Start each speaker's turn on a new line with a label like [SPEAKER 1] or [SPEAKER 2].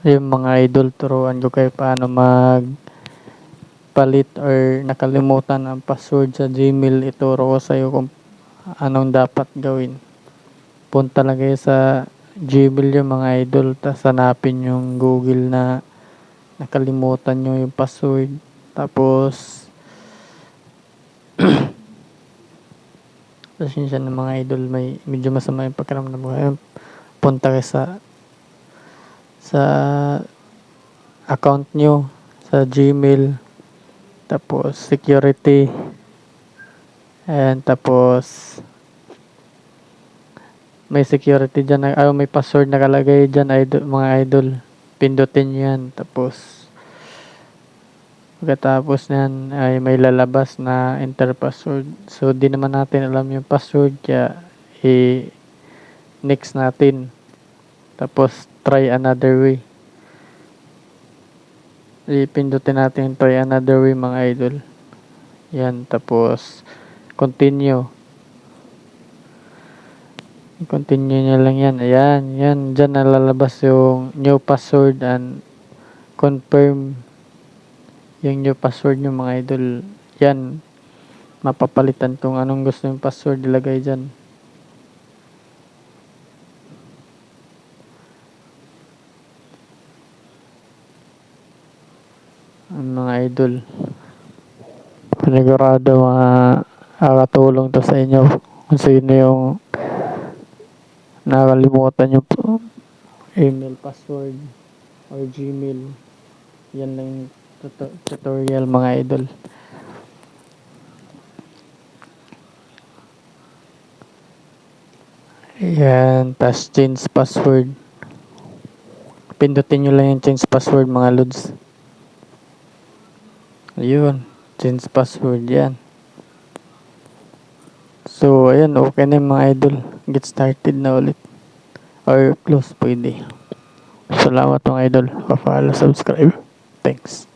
[SPEAKER 1] Yung mga idol, turuan ko kayo paano magpalit or nakalimutan ang password sa Gmail. Ituro ko sa iyo kung anong dapat gawin. Punta lang kayo sa Gmail yung mga idol, tapos hanapin yung Google na nakalimutan nyo yung password. Tapos, pasensya ng mga idol, may medyo masama yung pakiramdam ko. Ayun, punta kayo sa account nyo sa Gmail, tapos security, and tapos may security dyan, may password nakalagay dyan, idol, mga idol. Pindutin nyo yan, tapos pagkatapos nyan ay may lalabas na enter password. So di naman natin alam yung password, kaya next natin, tapos try another way. Ipindutin natin try another way, mga idol. Yan, tapos continue. Continue nyo lang yan. Ayan, yan. Dyan nalalabas yung new password and confirm yung new password nyo, mga idol. Yan, mapapalitan kung anong gusto yung password ilagay dyan. Ang mga idol, panigurado makakatulong to sa inyo kung sino yung nakalimutan nyo email password or Gmail. Yan lang yung tutorial, mga idol. Yan, tas change password. Pindutin nyo lang yung change password, mga lods. Ayun, change password yan. So, ayan, okay na yung mga idol. Get started na ulit. Or close, pwede. Salamat mga idol. Pa-follow, subscribe. Thanks.